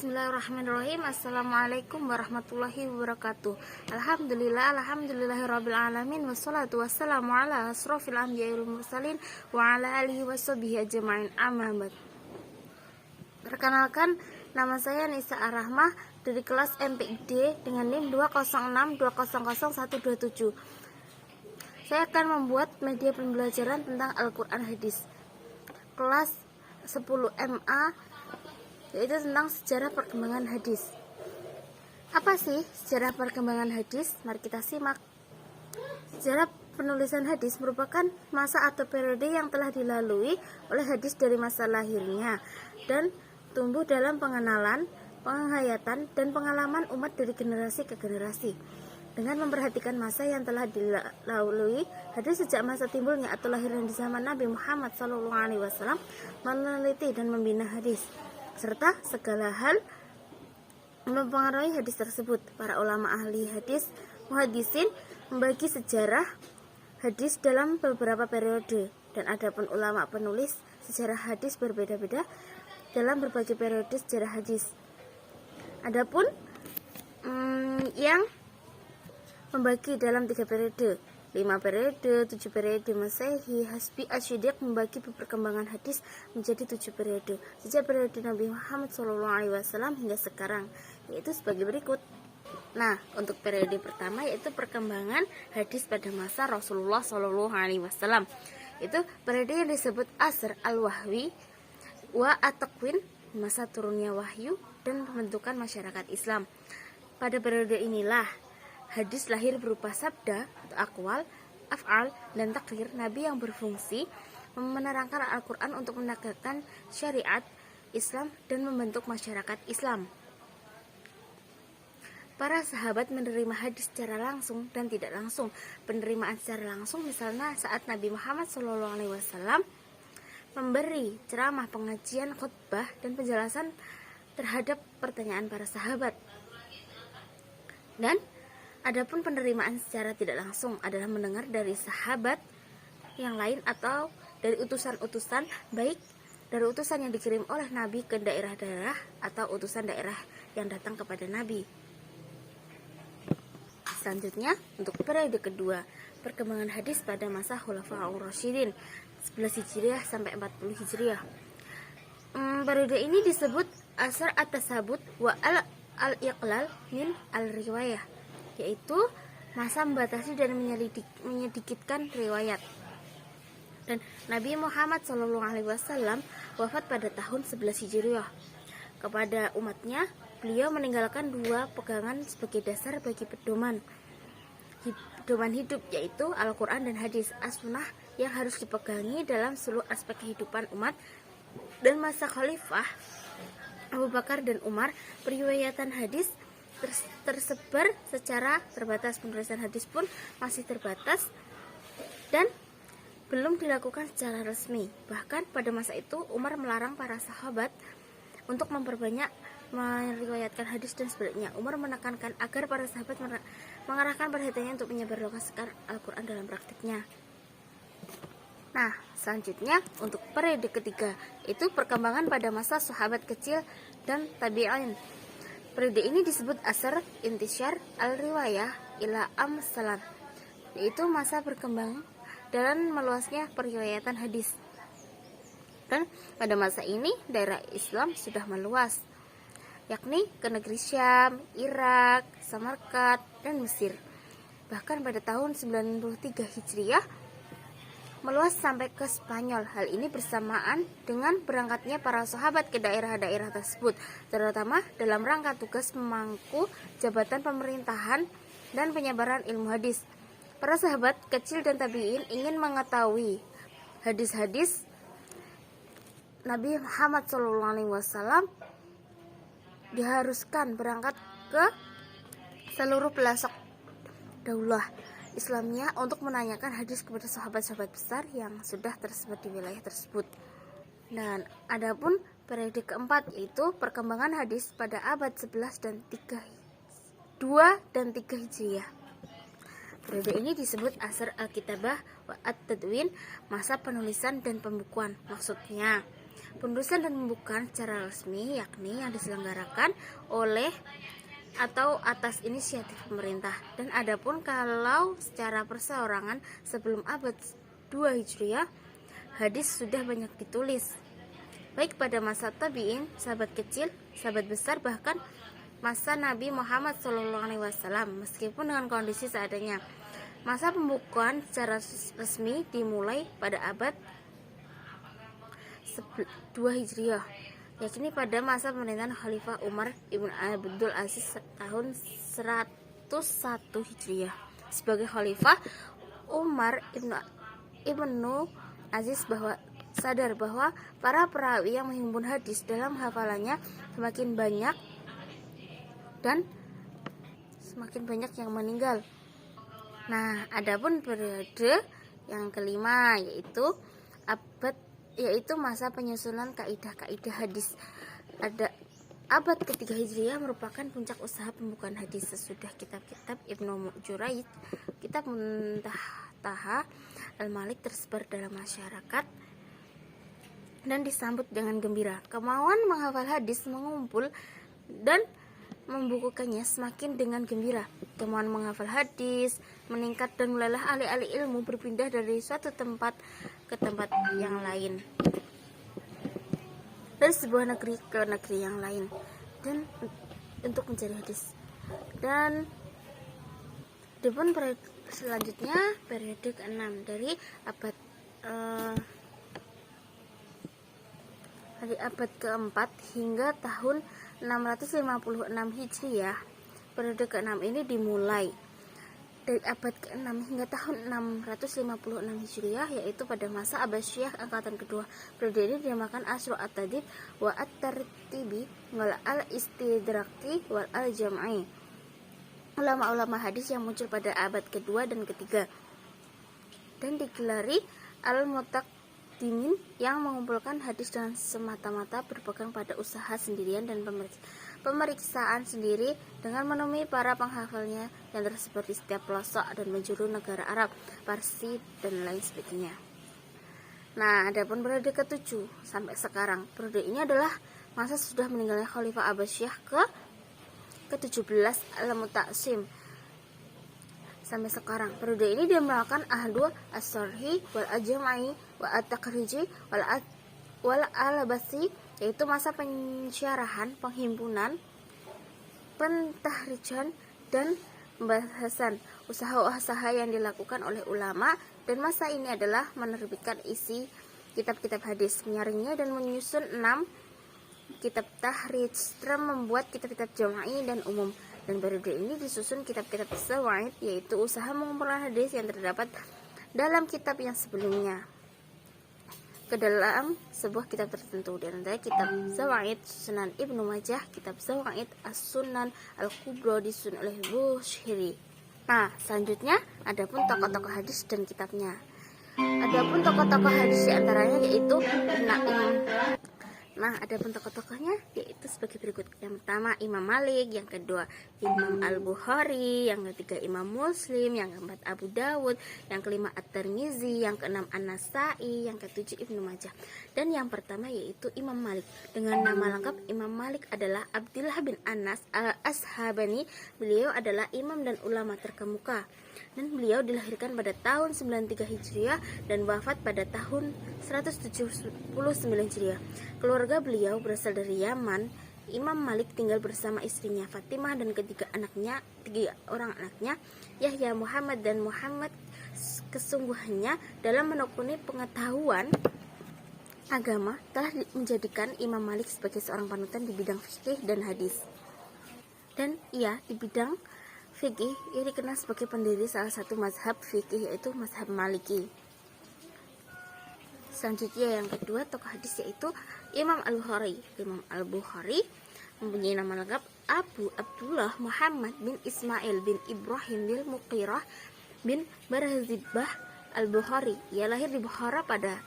Bismillahirrahmanirrahim. Assalamualaikum warahmatullahi wabarakatuh. Alhamdulillahirabbil alamin, wassalatu wassalamu ala asrofil anbiya'i wal mursalin wa ala alihi washabihi ajma'in. Amma ba'd. Perkenalkan, nama saya Nisa Ar-Rahmah dari kelas MPID dengan NIM 206200127. Saya akan membuat media pembelajaran tentang Al-Quran Hadis. Kelas 10 MA, yaitu tentang sejarah perkembangan hadis. Apa sih sejarah perkembangan hadis? Mari kita simak. Sejarah penulisan hadis merupakan masa atau periode yang telah dilalui oleh hadis dari masa lahirnya dan tumbuh dalam pengenalan, penghayatan, dan pengalaman umat dari generasi ke generasi. Dengan memperhatikan masa yang telah dilalui hadis sejak masa timbulnya atau lahirnya di zaman Nabi Muhammad SAW, meneliti dan membina hadis serta segala hal mempengaruhi hadis tersebut. Para ulama ahli hadis, muhaddisin, membagi sejarah hadis dalam beberapa periode, dan adapun ulama penulis sejarah hadis berbeda-beda dalam berbagai periode sejarah hadis. Adapun yang membagi dalam 3 periode, 5 periode, 7 periode Masehi. Hasbi Asy-Syiddiq membagi perkembangan hadis menjadi 7 periode sejak periode Nabi Muhammad SAW hingga sekarang, yaitu sebagai berikut. Nah, untuk periode pertama yaitu perkembangan hadis pada masa Rasulullah SAW. Itu periode yang disebut Asr al-Wahwi wa at-Takwin, masa turunnya wahyu dan pembentukan masyarakat Islam. Pada periode inilah hadis lahir berupa sabda atau akwal, af'al, dan takrir Nabi yang berfungsi menerangkan Al-Quran untuk menegakkan syariat Islam dan membentuk masyarakat Islam. Para sahabat menerima hadis secara langsung dan tidak langsung. Penerimaan secara langsung misalnya saat Nabi Muhammad SAW memberi ceramah, pengajian, khutbah, dan penjelasan terhadap pertanyaan para sahabat. Dan adapun penerimaan secara tidak langsung adalah mendengar dari sahabat yang lain atau dari utusan-utusan, baik dari utusan yang dikirim oleh Nabi ke daerah-daerah atau utusan daerah yang datang kepada Nabi. Selanjutnya, untuk periode kedua, perkembangan hadis pada masa Khulafaur Rasyidin 11 Hijriah sampai 40 Hijriah. Periode ini disebut Asr at-Tasabut wa al-Iqlal min al-Riwayah, yaitu masa membatasi dan menyedikitkan riwayat. Dan Nabi Muhammad SAW wafat pada tahun 11 Hijriah. Kepada umatnya, beliau meninggalkan 2 pegangan sebagai dasar bagi pedoman hidup, yaitu Al-Quran dan hadis as-sunnah yang harus dipegangi dalam seluruh aspek kehidupan umat. Dan masa Khalifah Abu Bakar dan Umar, periwayatan hadis tersebar secara terbatas. Penulisan hadis pun masih terbatas dan belum dilakukan secara resmi. Bahkan pada masa itu Umar melarang para sahabat untuk memperbanyak meriwayatkan hadis dan sebaliknya. Umar menekankan agar para sahabat mengarahkan perhatiannya untuk menyebarluaskan Al-Quran dalam praktiknya. Nah, selanjutnya untuk periode ketiga, itu perkembangan pada masa sahabat kecil dan tabi'in. Periode ini disebut Asr Intisyar al-Riwayah ila Amsalan, yaitu masa berkembang dan meluasnya periwayatan hadis. Dan pada masa ini daerah Islam sudah meluas, yakni ke negeri Syam, Irak, Samarkand, dan Mesir. Bahkan pada tahun 93 Hijriah meluas sampai ke Spanyol. Hal ini bersamaan dengan berangkatnya para sahabat ke daerah-daerah tersebut, terutama dalam rangka tugas memangku jabatan pemerintahan dan penyebaran ilmu hadis. Para sahabat kecil dan tabi'in ingin mengetahui hadis-hadis Nabi Muhammad SAW, diharuskan berangkat ke seluruh pelosok daulah Islamnya untuk menanyakan hadis kepada sahabat-sahabat besar yang sudah tersebar di wilayah tersebut. Dan adapun periode keempat yaitu perkembangan hadis pada abad 11 dan 2 dan 3 Hijriah. Periode ini disebut Asr al-Kitabah wa at-Tadwin, masa penulisan dan pembukuan. Maksudnya, Penulisan dan pembukaan secara resmi yakni yang diselenggarakan oleh atau atas inisiatif pemerintah. Dan adapun kalau secara perseorangan sebelum abad 2 Hijriah, hadis sudah banyak ditulis. Baik pada masa tabi'in, sahabat kecil, sahabat besar, bahkan masa Nabi Muhammad SAW, meskipun dengan kondisi seadanya. Masa pembukuan secara resmi dimulai pada abad 2 Hijriah, yakni pada masa pemerintahan Khalifah Umar ibn Abdul Aziz tahun 101 Hijriah. Sebagai Khalifah, Umar ibnu Aziz sadar bahwa para perawi yang menghimpun hadis dalam hafalannya semakin banyak dan semakin banyak yang meninggal. Nah, adapun periode yang kelima yaitu masa penyusunan kaidah-kaidah hadis. Abad ketiga Hijriah merupakan puncak usaha pembukaan hadis sesudah kitab-kitab Ibnu Juraid, kitab Muntaha Al-Malik tersebar dalam masyarakat dan disambut dengan gembira. Kemauan menghafal hadis mengumpul dan membukukannya semakin dengan gembira. Kemauan menghafal hadis meningkat dan mulailah ahli-ahli ilmu berpindah dari suatu tempat ke tempat yang lain, dari sebuah negeri ke negeri yang lain, dan untuk mencari hadis. Dan adapun selanjutnya periode ke-6 dari abad keempat hingga tahun 656 Hijriah. Periode ke-6 ini dimulai dari abad ke-6 hingga tahun 656 Hijriah, yaitu pada masa Abbasiyah angkatan kedua. Periode ini dinamakan Asru at-Tadib wa at-Tartibi wal al-Istidraki wal al-Jam'i. Ulama-ulama hadis yang muncul pada abad kedua dan ketiga dan digelari al-Mutaqaddimin yang mengumpulkan hadis dengan semata-mata berpegang pada usaha sendirian dan pemeriksaan sendiri dengan menemui para penghafalnya yang tersebar di setiap pelosok dan penjuru negara Arab, Parsi, dan lain sebagainya. Nah, adapun periode ke-7 sampai sekarang, periode ini adalah masa sudah meninggalnya Khalifah Abbasiyah ke-17 Al-Muta'sim sampai sekarang. Periode ini dinamakan Ahdu as-Sarhi wal Ajma'i wa at-Takriji wal al-Basi, yaitu masa pensyarahan, penghimpunan, pentahrijan, dan pembahasan usaha-usaha yang dilakukan oleh ulama. Dan masa ini adalah menerbitkan isi kitab-kitab hadis, menyaringnya dan menyusun 6 kitab tahrij, serta membuat kitab-kitab jama'i dan umum. Dan periode ini disusun kitab-kitab zawaid, yaitu usaha mengumpulkan hadis yang terdapat dalam kitab yang sebelumnya ke dalam sebuah kitab tertentu. Dan antara kitab zawaid Sunan Ibnu Majah, kitab zawaid As-Sunan Al-Kubra disusun oleh Busiri. Nah, selanjutnya adapun tokoh-tokoh hadis dan kitabnya. Adapun tokoh-tokoh hadis diantaranya yaitu adapun tokoh-tokohnya yaitu sebagai berikut. Yang pertama Imam Malik, yang kedua Imam Al-Bukhari, yang ketiga Imam Muslim, yang keempat Abu Dawud, yang kelima At-Tirmizi, yang keenam An-Nasai, yang ketujuh Ibnu Majah. Dan yang pertama yaitu Imam Malik. Dengan nama lengkap Imam Malik adalah Abdullah bin Anas Al-Ashabani. Beliau adalah imam dan ulama terkemuka. Dan beliau dilahirkan pada tahun 93 Hijriah dan wafat pada tahun 179 Hijriah. Keluarga beliau berasal dari Yaman. Imam Malik tinggal bersama istrinya Fatimah dan tiga orang anaknya, Yahya, Muhammad, dan Muhammad. Kesungguhannya dalam menekuni pengetahuan agama telah menjadikan Imam Malik sebagai seorang panutan di bidang fikih dan hadis. Dan ia di bidang fikih, ia dikenal sebagai pendiri salah satu mazhab fikih, yaitu mazhab Maliki. Selanjutnya yang kedua tokoh hadis yaitu Imam Al-Bukhari. Imam Al-Bukhari mempunyai nama lengkap Abu Abdullah Muhammad bin Ismail bin Ibrahim bin Muqirah bin Barzibah Al-Bukhari. Ia lahir di Bukhara pada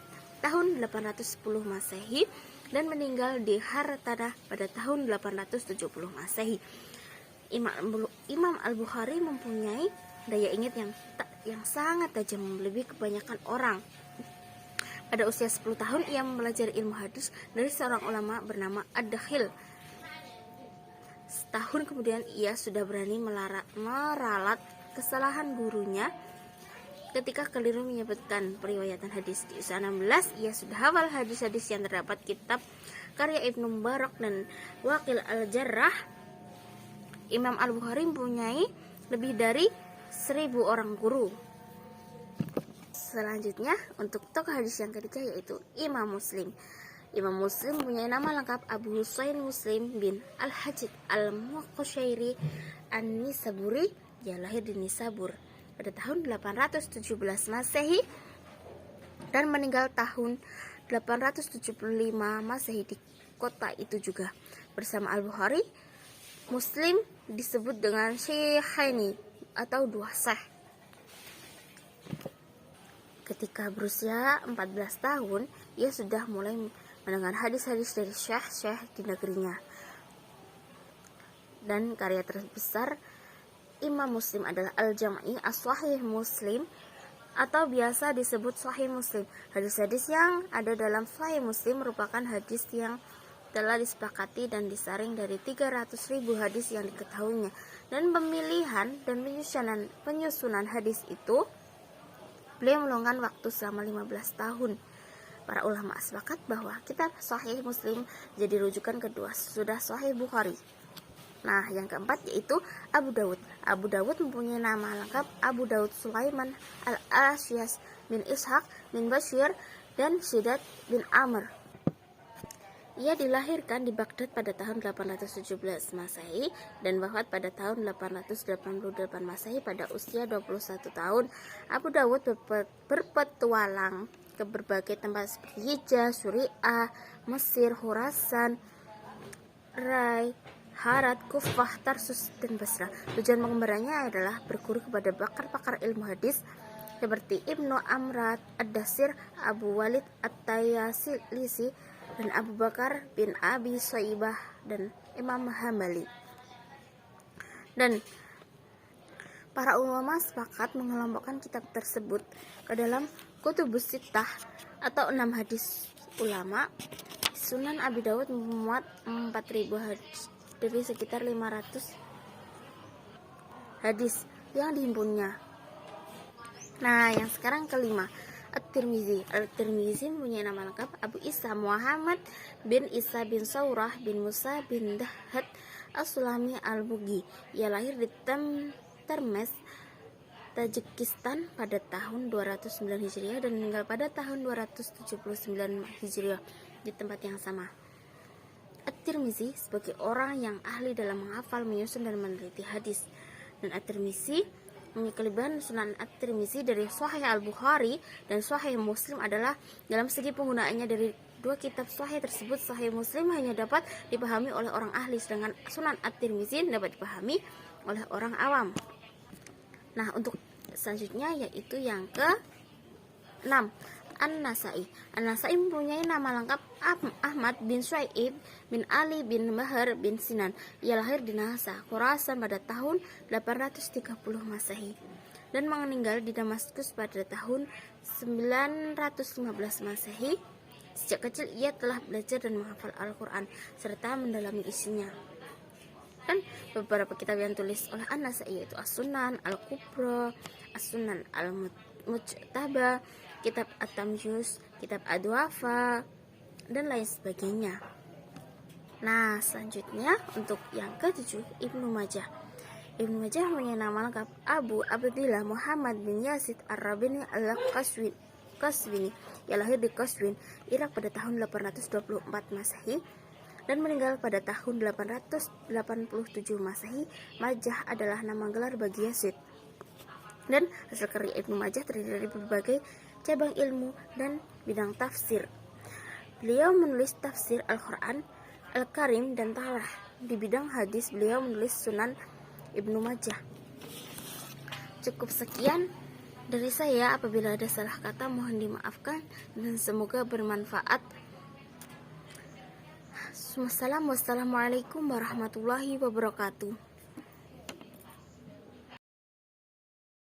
tahun 810 Masehi dan meninggal di Hartanah pada tahun 870 Masehi. Imam Al-Bukhari mempunyai daya ingat yang sangat tajam melebihi kebanyakan orang. Pada usia 10 tahun ia mempelajari ilmu hadis dari seorang ulama bernama Ad-Dakhil. Setahun kemudian ia sudah berani meralat kesalahan gurunya ketika keliru menyebutkan periwayatan hadis. Di usia 16 ia sudah hafal hadis-hadis yang terdapat kitab karya Ibnu Mubarak dan Waqil al-Jarrah. Imam Al-Bukhari mempunyai lebih dari 1000 orang guru. Selanjutnya untuk tokoh hadis yang ketiga yaitu Imam Muslim. Imam Muslim mempunyai nama lengkap Abu Husain Muslim bin Al-Hajjaj Al-Muqshairi An-Nisaburi. Dia lahir di Nisabur pada tahun 817 Masehi dan meninggal tahun 875 Masehi di kota itu juga. Bersama Al-Bukhari, Muslim disebut dengan Syaikhaini atau dua syekh. Ketika berusia 14 tahun, ia sudah mulai mendengar hadis-hadis dari syekh-syekh di negerinya. Dan karya terbesar Imam Muslim adalah Al-Jam'i As-Sahih Muslim atau biasa disebut Sahih Muslim. Hadis-hadis yang ada dalam Sahih Muslim merupakan hadis yang telah disepakati dan disaring dari 300.000 hadis yang diketahuinya. Dan pemilihan dan penyusunan hadis itu beliau meluangkan waktu selama 15 tahun. Para ulama sepakat bahwa kitab Sahih Muslim jadi rujukan kedua sudah Sahih Bukhari. Nah, yang keempat yaitu Abu Dawud. Abu Dawud mempunyai nama lengkap Abu Dawud Sulaiman Al-Asyas bin Ishaq bin Bashir dan Sidat bin Amr. Ia dilahirkan di Baghdad pada tahun 817 Masehi dan wafat pada tahun 888 Masehi pada usia 21 tahun. Abu Dawud berpetualang ke berbagai tempat seperti Hijaz, Suriah, Mesir, Khurasan, Rai, Harat, Kufah, Tarsus, dan Basra. Tujuan pengembaranya adalah berguru kepada pakar-pakar ilmu hadis seperti Ibnu Amrat Ad-Dasir, Abu Walid At-Tayasilisi, dan Abu Bakar bin Abi Syaibah dan Imam Hambali. Dan para ulama sepakat mengelompokkan kitab tersebut ke dalam Kutubus Sittah atau 6 hadis ulama. Sunan Abi Dawud memuat 4.000 hadis dari sekitar 500 hadis yang dihimpunnya. Nah, yang sekarang kelima, At-Tirmizi. At-Tirmizi mempunyai nama lengkap Abu Isa Muhammad bin Isa bin Saurah bin Musa bin Dahhat As-Sulami Al-Bughi. Ia lahir di Termes, Tajikistan pada tahun 209 Hijriah dan meninggal pada tahun 279 Hijriah di tempat yang sama. At-Tirmizi sebagai orang yang ahli dalam menghafal, menyusun, dan meneliti hadis. Dan At-Tirmizi memiliki kelebihan. Sunan At-Tirmizi dari Sahih Al-Bukhari dan Sahih Muslim adalah dalam segi penggunaannya dari dua kitab Sahih tersebut. Sahih Muslim hanya dapat dipahami oleh orang ahli, sedangkan Sunan At-Tirmizi dapat dipahami oleh orang awam. Nah, untuk selanjutnya yaitu yang ke-6, An-Nasai. An-Nasai mempunyai nama lengkap Ahmad bin Shu'aib bin Ali bin Bahar bin Sinan. Ia lahir di Nahsa, Khurasan pada tahun 830 Masehi dan meninggal di Damaskus pada tahun 915 Masehi. Sejak kecil ia telah belajar dan menghafal Al-Quran serta mendalami isinya. Dan beberapa kitab yang tulis oleh An-Nasai yaitu As-Sunan Al-Kubra, As-Sunan Al-Mujtaba, kitab At-Tamyiz, kitab Ad-Du'afa, dan lain sebagainya. Nah, selanjutnya untuk yang ke-7, Ibnu Majah. Ibnu Majah mempunyai nama lengkap Abu Abdillah Muhammad bin Yazid Ar-Rabini Al-Qaswini. Ia lahir di Qaswin, Irak pada tahun 824 Masehi dan meninggal pada tahun 887 Masehi. Majah adalah nama gelar bagi Yazid. Dan hasil karya Ibnu Majah terdiri dari berbagai cabang ilmu dan bidang tafsir. Beliau menulis tafsir Al-Quran, Al-Karim, dan Tarah. Di bidang hadis, beliau menulis Sunan Ibnu Majah. Cukup sekian dari saya. Apabila ada salah kata mohon dimaafkan dan semoga bermanfaat. Wassalamualaikum warahmatullahi wabarakatuh.